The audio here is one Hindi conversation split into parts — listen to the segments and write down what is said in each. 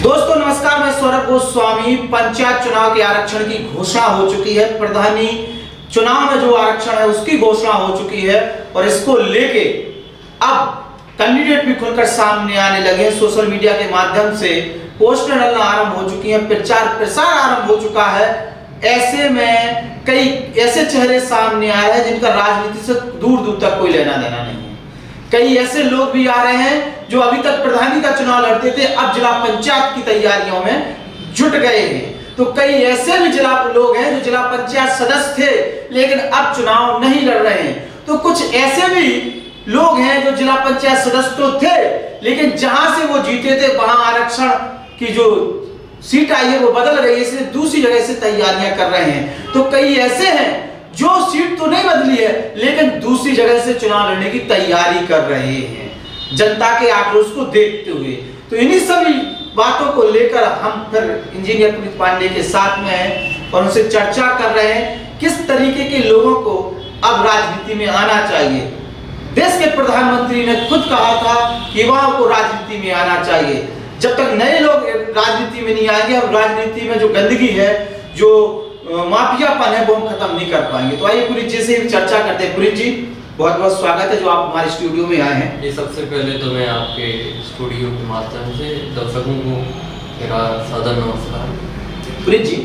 दोस्तों नमस्कार, मैं सौरभ गोस्वामी। पंचायत चुनाव के आरक्षण की घोषणा हो चुकी है। प्रधानी चुनाव में जो आरक्षण है उसकी घोषणा हो चुकी है और इसको लेके अब कैंडिडेट भी खुलकर सामने आने लगे। सोशल मीडिया के माध्यम से पोस्टर डालना आरंभ हो चुकी है, प्रचार प्रसार आरंभ हो चुका है। ऐसे में कई ऐसे चेहरे सामने आ रहे हैं जिनका राजनीति से दूर दूर तक कोई लेना देना नहीं है। कई ऐसे लोग भी आ रहे हैं जो अभी तक प्रधानी का चुनाव लड़ते थे, अब जिला पंचायत की तैयारियों में जुट गए हैं। तो कई ऐसे भी जिला लोग हैं जो जिला पंचायत सदस्य थे लेकिन अब चुनाव नहीं लड़ रहे हैं। तो कुछ ऐसे भी लोग हैं जो जिला पंचायत सदस्य तो थे लेकिन जहां से वो जीते थे वहां आरक्षण की जो सीट आई है वो बदल गई है, इसलिए दूसरी जगह से तैयारियां कर रहे हैं। तो कई ऐसे हैं जो सीट तो नहीं बदली है लेकिन दूसरी जगह से चुनाव लड़ने की तैयारी कर रहे हैं जनता के आक्रोश को देखते हुए। तो इन्हीं सभी बातों को लेकर हम फिर इंजीनियर पुनीत पांडे के साथ में हैं और उनसे चर्चा कर रहे हैं किस तरीके के लोगों को अब राजनीति में आना चाहिए। देश के प्रधानमंत्री ने खुद कहा था कि युवाओं को राजनीति में आना चाहिए। जब तक नए लोग राजनीति में नहीं आएंगे, अब राजनीति में जो गंदगी है, जो माफियापन है, वो हम खत्म नहीं कर पाएंगे। तो आइए पुनीत जी से चर्चा करते हैं। पुनीत जी, बहुत बहुत स्वागत है जो आप हमारे स्टूडियो में आए हैं। ये सबसे पहले तो मैं आपके स्टूडियो के माध्यम से दर्शकों को मेरा सादर नमस्कार। पुनीत जी,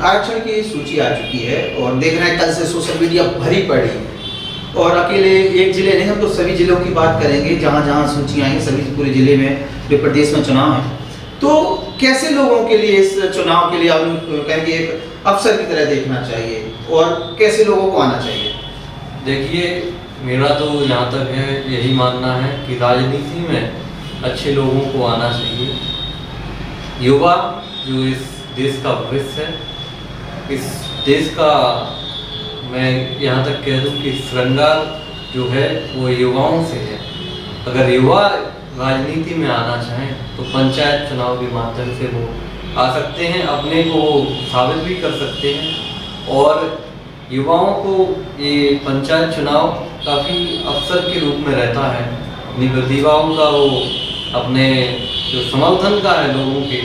आरक्षण की सूची आ चुकी है और देख रहे हैं कल से सोशल मीडिया भरी पड़ी है और अकेले एक जिले नहीं, हम तो सभी जिलों की बात करेंगे जहां जहां सूची आएंगी, सभी पूरे जिले में जो प्रदेश में चुनाव है। तो कैसे लोगों के लिए इस चुनाव के लिए आप कहेंगे एक अवसर की तरह देखना चाहिए और कैसे लोगों को आना चाहिए? देखिए, मेरा तो यहाँ तक है यही मानना है कि राजनीति में अच्छे लोगों को आना चाहिए। युवा जो इस देश का भविष्य है, इस देश का मैं यहाँ तक कह दूँ कि श्रृंगार जो है वो युवाओं से है। अगर युवा राजनीति में आना चाहें तो पंचायत चुनाव के माध्यम से वो आ सकते हैं, अपने को साबित भी कर सकते हैं। और युवाओं को ये पंचायत चुनाव काफ़ी अवसर के रूप में रहता है, अपनी प्रतिभाओं का वो अपने जो समर्थन का है लोगों के,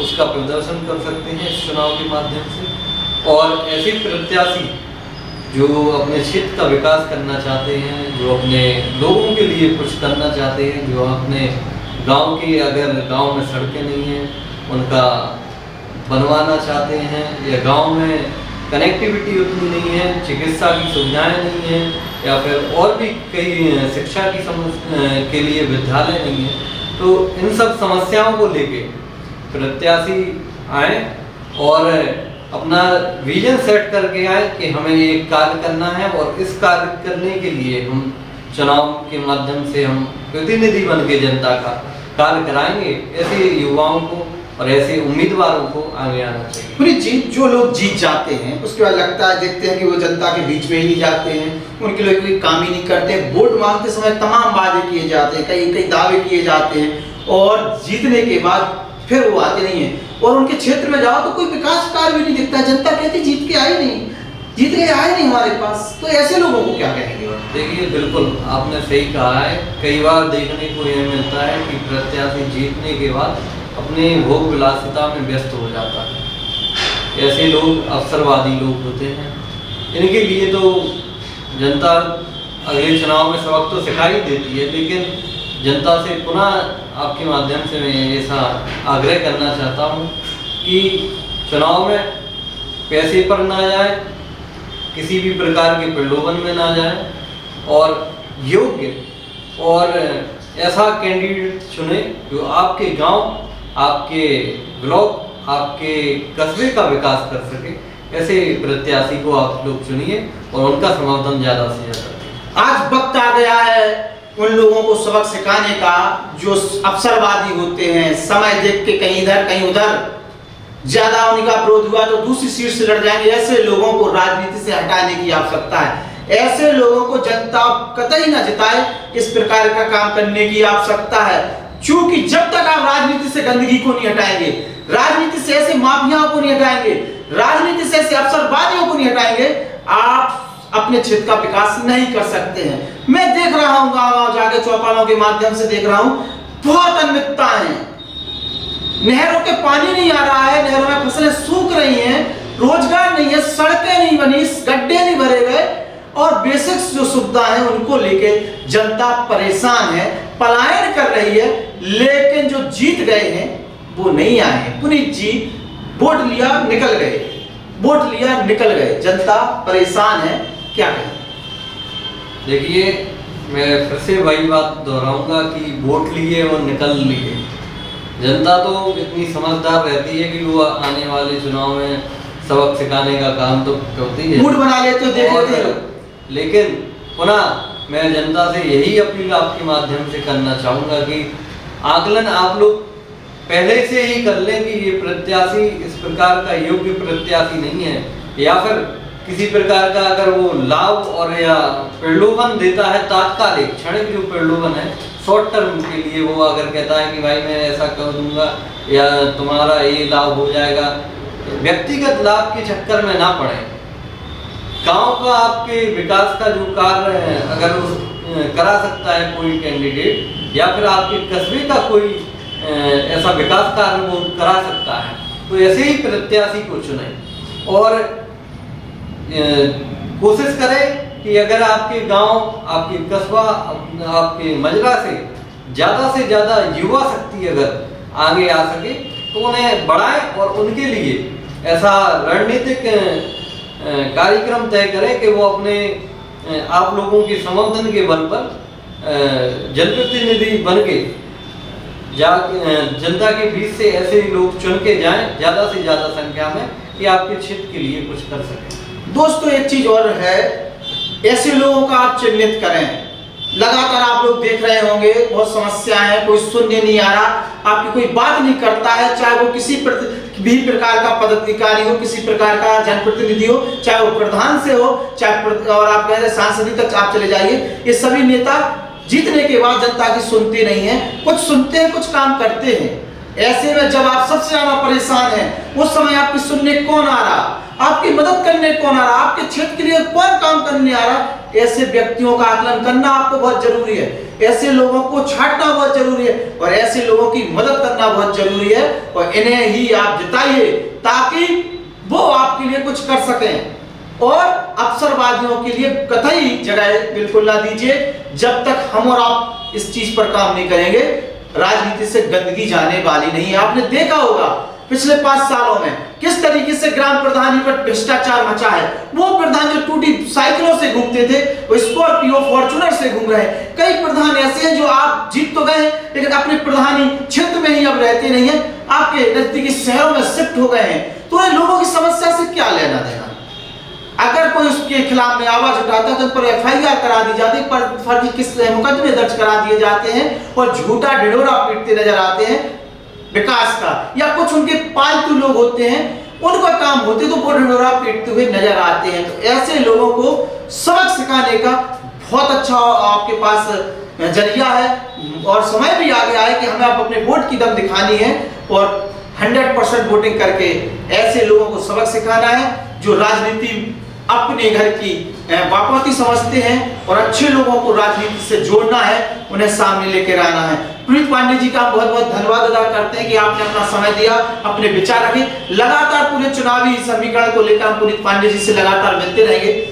उसका प्रदर्शन कर सकते हैं इस चुनाव के माध्यम से। और ऐसे प्रत्याशी जो अपने क्षेत्र का विकास करना चाहते हैं, जो अपने लोगों के लिए कुछ करना चाहते हैं, जो अपने गांव की अगर गांव में सड़कें नहीं हैं उनका बनवाना चाहते हैं, या गांव में कनेक्टिविटी उतनी नहीं है, चिकित्सा की सुविधाएं नहीं हैं, या फिर और भी कई शिक्षा की के लिए विद्यालय नहीं है, तो इन सब समस्याओं को लेके प्रत्याशी आए और अपना विजन सेट करके आए कि हमें ये कार्य करना है और इस कार्य करने के लिए हम चुनाव के माध्यम से हम प्रतिनिधि बन के जनता का कार्य कराएंगे। ऐसे युवाओं को और ऐसे उम्मीदवारों को आगे आना चाहिए। पुनीत जी, जो लोग जीत जाते हैं उसके बाद लगता है, देखते हैं कि वो जनता के बीच में ही नहीं जाते हैं, उनके लिए कोई काम ही नहीं करते। वोट मांगते समय तमाम वादे किए जाते हैं, कई कई दावे किए जाते हैं और जीतने के बाद फिर वो आते नहीं है और उनके क्षेत्र में जाओ तो कोई विकास कार्य भी नहीं दिखता। जनता कहती जीत के आए नहीं, जीत के आए नहीं हमारे पास। तो ऐसे लोगों को क्या कहेंगे? देखिए, बिल्कुल आपने सही कहा है। कई बार देखने को यह मिलता है कि प्रत्याशी जीतने के बाद अपने भोग विलासिता में व्यस्त हो जाता है। ऐसे लोग अवसरवादी लोग होते हैं, इनके लिए तो जनता अगले चुनाव में सबक तो सिखाई देती है, लेकिन जनता से पुनः आपके माध्यम से मैं ऐसा आग्रह करना चाहता हूँ कि चुनाव में पैसे पर ना जाए, किसी भी प्रकार के प्रलोभन में ना जाए और योग्य और ऐसा कैंडिडेट चुने जो आपके गांव, आपके ब्लॉक, आपके कस्बे का विकास कर सके। ऐसे प्रत्याशी को आप लोग चुनिए और उनका समर्थन ज़्यादा से ज़्यादा। आज वक्त आ गया है उन लोगों को सबक सिखाने का जो अवसरवादी होते हैं, समय देख के कहीं इधर कहीं उधर, ज्यादा उनका विरोध हुआ तो दूसरी सीट से लड़ जाएंगे। ऐसे लोगों को राजनीति से हटाने की आवश्यकता है। ऐसे लोगों को जनता कतई न जिताए, इस प्रकार का काम करने की आवश्यकता है। क्योंकि जब तक आप राजनीति से गंदगी को नहीं हटाएंगे, राजनीति से ऐसे माफियाओं को नहीं हटाएंगे, राजनीति से ऐसे अवसरवादियों को नहीं हटाएंगे, आप अपने क्षेत्र का विकास नहीं कर सकते हैं। मैं देख रहा हूं गांव गांव जाके चौपालों के माध्यम से देख रहा हूं बहुत अनियमितता है। नहरों के पानी नहीं आ रहा है, नहरों में फसलें सूख रही हैं, रोजगार नहीं है, सड़कें नहीं बनी, गड्ढे नहीं भरे गए और बेसिक जो सुविधा है उनको लेके जनता परेशान है, पलायन कर रही है। लेकिन जो जीत गए हैं वो नहीं आए। पुनीत जी वोट लिया निकल गए, वोट लिया निकल गए, जनता परेशान है, क्या कहें? देखिए, मैं फिर से वही बात दोहराऊंगा कि वोट लिए और निकल लिए। जनता तो इतनी समझदार रहती है कि वो आने वाले चुनाव में सबक सिखाने का काम तो करती है, मूड बना लेते हो, देख लेते हो। लेकिन पुनः मैं जनता से यही अपील आपके माध्यम से करना चाहूँगा कि आकलन आप लोग पहले से ही कर लें कि ये प्रत्याशी इस प्रकार का योग्य प्रत्याशी नहीं है, या फिर किसी प्रकार का अगर वो लाभ और या प्रलोभन देता है, तात्कालिक क्षणिक जो प्रलोभन है, शॉर्ट टर्म के लिए वो अगर कहता है कि भाई मैं ऐसा कर दूंगा या तुम्हारा ये लाभ हो जाएगा, व्यक्तिगत लाभ के चक्कर में ना पड़े। गांव का आपके विकास का जो कार्य है अगर करा सकता है कोई कैंडिडेट, या फिर आपके कस्बे का कोई ऐसा विकास कार्य वो करा सकता है, तो ऐसे ही प्रत्याशी को चुने और कोशिश करें कि अगर आपके गांव, आपके कस्बा, आपके मजरा से ज़्यादा युवा शक्ति अगर आगे आ सके तो उन्हें बढ़ाएं और उनके लिए ऐसा रणनीतिक कार्यक्रम तय करें कि वो अपने आप लोगों के समर्थन के बल पर जनप्रतिनिधि बन के जनता के बीच से ऐसे लोग चुन के जाएं ज़्यादा से ज़्यादा संख्या में कि आपके क्षेत्र के लिए कुछ कर सकें। दोस्तों एक चीज और है, ऐसे लोगों का आप चिन्हित करें। लगातार आप लोग देख रहे होंगे बहुत समस्या है, कोई सुनने नहीं आ रहा, आपकी कोई बात नहीं करता है, चाहे वो किसी भी प्रकार का पदाधिकारी हो, किसी प्रकार का जनप्रतिनिधि हो, चाहे वो प्रधान से हो, चाहे और आप कह रहे सांसद तक आप चले जाइए, ये सभी नेता जीतने के बाद जनता की सुनते नहीं है। कुछ सुनते हैं, कुछ काम करते हैं। ऐसे में जब आप सबसे ज्यादा परेशान हैं, उस समय आपकी सुनने कौन आ रहा, आपकी मदद करने कौन आ रहा, आपके क्षेत्र के लिए कौन काम करने आ रहा, ऐसे व्यक्तियों का आकलन करना आपको बहुत जरूरी है। ऐसे लोगों को छांटना बहुत जरूरी है और ऐसे लोगों की मदद करना बहुत जरूरी है और इन्हें ही आप जिताइए ताकि वो आपके लिए कुछ कर सकें। और अवसरवादियों के लिए कतई जगह बिल्कुल ना दीजिए। जब तक हम और आप इस चीज पर काम नहीं करेंगे, राजनीति से गंदगी जाने वाली नहीं है। आपने देखा होगा पिछले 5 सालों में किस तरीके से ग्राम प्रधानी पर भ्रष्टाचार मचा है। वो प्रधान जो टूटी साइकिलों से घूमते थे, वो स्कॉर्पियो फॉर्च्यूनर से घूम रहे हैं। कई प्रधान ऐसे हैं जो आप जीत तो गए लेकिन अपने प्रधानी क्षेत्र में ही अब रहते नहीं है, आपके नजदीकी शहरों में शिफ्ट हो गए हैं। तो इन लोगों की समस्या से क्या लेना देना। अगर कोई उसके खिलाफ में आवाज उठाता है तो पर FIR करा दी जाती है, पर फर्जी मुकदमे दर्ज करा दिए जाते हैं और झूठा ढिढोरा पीटते नजर आते हैं विकास का। या कुछ उनके पालतू लोग होते हैं, उनका काम होते तो वो ढिढोरा पीटते हुए नजर आते हैं। तो ऐसे लोगों को सबक सिखाने का बहुत अच्छा आपके पास जरिया है और समय भी आ गया है कि हमें आप अपने वोट की दम दिखानी है और 100% वोटिंग करके ऐसे लोगों को सबक सिखाना है जो राजनीति अपने घर की बापौती समझते हैं और अच्छे लोगों को राजनीति से जोड़ना है, उन्हें सामने लेकर आना है। पुनीत पांडे जी का बहुत बहुत धन्यवाद अदा करते हैं कि आपने अपना समय दिया, अपने विचार रखे। लगातार पूरे चुनावी समीकरण को लेकर हम पुनीत पांडे जी से लगातार मिलते रहेंगे।